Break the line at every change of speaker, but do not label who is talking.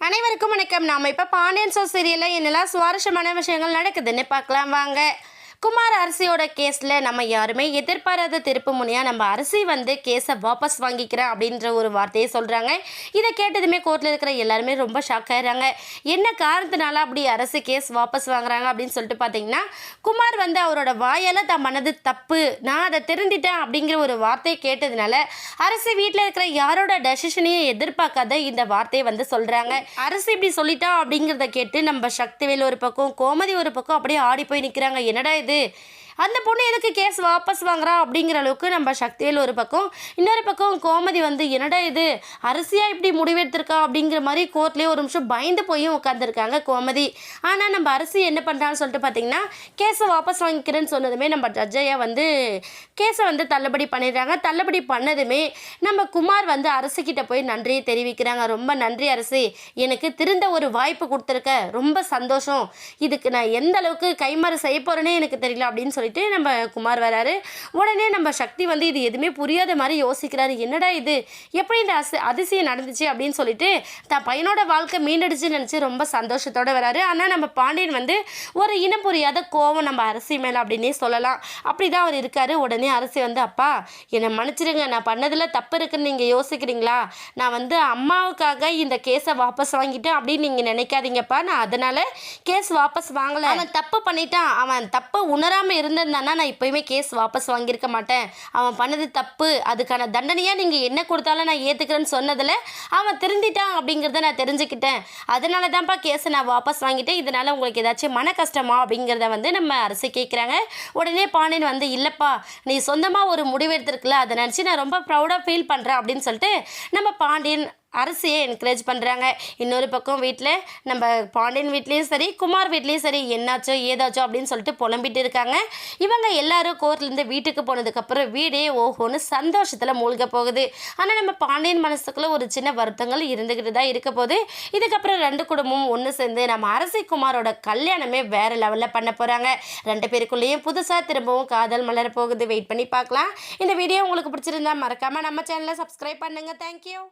அனைவருக்கும் வணக்கம். நாம இப்போ பாண்டியன் ஸ்டோர்ஸ் சீரியலில் என்னெல்லாம் சுவாரஸ்யமான விஷயங்கள் நடக்குதுன்னு பார்க்கலாம் வாங்க. குமார் அரசியோட கேஸில் நம்ம யாருமே எதிர்பாராத திருப்பு முனையாக நம்ம அரசி வந்து கேஸை வாபஸ் வாங்கிக்கிறேன் அப்படின்ற ஒரு வார்த்தையை சொல்கிறாங்க. இதை கேட்டதுமே கோர்ட்டில் இருக்கிற எல்லாருமே ரொம்ப ஷாக் ஆகிறாங்க. என்ன காரணத்தினால அப்படி அரசு கேஸ் வாபஸ் வாங்குறாங்க அப்படின்னு சொல்லிட்டு பார்த்தீங்கன்னா, குமார் வந்து அவரோட வாயால் தான் பண்ணது தப்பு, நான் அதை திருந்திட்டேன் அப்படிங்கிற ஒரு வார்த்தையை கேட்டதுனால அரசு வீட்டில் இருக்கிற யாரோட டெசிஷனையும் எதிர்பார்க்காத இந்த வார்த்தையை வந்து சொல்கிறாங்க. அரசு இப்படி சொல்லிட்டா அப்படிங்கிறத கேட்டு நம்ம சக்திவேல் ஒரு பக்கம், கோமதி ஒரு பக்கம் அப்படியே ஆடி போய் நிற்கிறாங்க. என்னடா இது, அந்த பொண்ணு எதுக்கு கேஸ் வாபஸ் வாங்குறா அப்படிங்கிற அளவுக்கு நம்ம சக்திவேல் ஒரு பக்கம், இன்னொரு பக்கம் கோமதி வந்து என்னடா இது அரசியாக இப்படி முடிவெடுத்திருக்கா அப்படிங்கிற மாதிரி கோர்ட்லேயே ஒரு நிமிஷம் பயந்து போயும் உட்காந்துருக்காங்க கோமதி. ஆனால் நம்ம அரசி என்ன பண்ணுறான்னு சொல்லிட்டு பார்த்தீங்கன்னா, கேஸை வாபஸ் வாங்கிக்கிறேன்னு சொன்னதுமே நம்ம ஜட்ஜையா வந்து கேஸை வந்து தள்ளுபடி பண்ணிடுறாங்க. தள்ளுபடி பண்ணதுமே நம்ம குமார் வந்து அரசுக்கிட்ட போய் நன்றியை தெரிவிக்கிறாங்க. ரொம்ப நன்றி அரசி, எனக்கு திருந்த ஒரு வாய்ப்பு கொடுத்துருக்க, ரொம்ப சந்தோஷம், இதுக்கு நான் எந்த அளவுக்கு கைமாறு செய்ய போகிறேனே எனக்கு தெரியல அப்படின்னு சொல்லிட்டு நம்ம குமார் வராரு. உடனே நம்ம சக்தி வந்து இது எதுவுமே புரியாத மாதிரி யோசிக்கிறாரு. என்னடா இது, எப்படி இந்த அதிசயம் நடந்துச்சு அப்படின்னு சொல்லிட்டு தான் பையனோட வாழ்க்கை மீண்டடிச்சுன்னு நினச்சி ரொம்ப சந்தோஷத்தோடு வராரு. ஆனால் நம்ம பாண்டியன் வந்து ஒரு இனம் புரியாத கோவம் நம்ம அரசி மேலே அப்படின்னே சொல்லலாம். அப்படி தான் அவர் இருக்கார். உடனே அரசி வந்து, அப்பா என்னை மன்னிச்சிடுங்க, நான் பண்ணதில் தப்பு இருக்குன்னு நீங்கள் யோசிக்கிறீங்களா, நான் வந்து அம்மாவுக்காக இந்த கேஸை வாபஸ் வாங்கிட்டேன் அப்படின்னு நீங்கள் நினைக்காதீங்கப்பா, நான் அதனால் கேஸ் வாபஸ் வாங்கலை, அவன் தப்பு பண்ணிட்டான், அவன் தப்பு உணராமல் இருந்திருந்தானா நான் இப்போயுமே கேஸ் வாபஸ் வாங்கியிருக்க மாட்டேன், அவன் பண்ணது தப்பு, அதுக்கான தண்டனையாக நீங்கள் என்ன கொடுத்தாலும் நான் ஏற்றுக்கிறேன்னு சொன்னதில் அவன் திருந்திட்டான் அப்படிங்கிறத நான் தெரிஞ்சுக்கிட்டேன், அதனால தான்ப்பா கேஸை நான் வாபஸ் வாங்கிட்டேன், இதனால் உங்களுக்கு ஏதாச்சும் மன கஷ்டமா அப்படிங்கிறத வந்து நம்ம அரசு கேட்குறாங்க. உடனே பாண்டியன் வந்து, இல்லைப்பா நீ சொந்தமாக ஒரு முடிவு எடுத்திருக்கல, அதை நினச்சி நான் ரொம்ப ப்ரௌடாக ஃபீல் பண்ணுறேன் அப்படின்னு சொல்லிட்டு நம்ம பாண்டியன் அரசியை என்கரேஜ் பண்ணுறாங்க. இன்னொரு பக்கம் வீட்டில் நம்ம பாண்டியன் வீட்லேயும் சரி, குமார் வீட்லேயும் சரி, என்னாச்சோ ஏதாச்சோ அப்படின்னு சொல்லிட்டு புலம்பிட்டு இருக்காங்க. இவங்க எல்லாரும் கோர்ட்லேருந்து வீட்டுக்கு போனதுக்கப்புறம் வீடே ஓஹோன்னு சந்தோஷத்தில் மூழ்க போகுது. ஆனால் நம்ம பாண்டியன் மனசுக்குள்ளே ஒரு சின்ன வருத்தங்கள் இருந்துக்கிட்டு தான் இருக்க போகுது. இதுக்கப்புறம் ரெண்டு குடும்பமும் ஒன்று சேர்ந்து நம்ம அரசி குமாரோட கல்யாணமே வேறு லெவலில் பண்ண போகிறாங்க. ரெண்டு பேருக்குள்ளேயும் புதுசாக திரும்பவும் காதல் மலர போகுது. வெயிட் பண்ணி பார்க்கலாம். இந்த வீடியோ உங்களுக்கு பிடிச்சிருந்தா மறக்காமல் நம்ம சேனலை சப்ஸ்கிரைப் பண்ணுங்கள். தேங்க்யூ.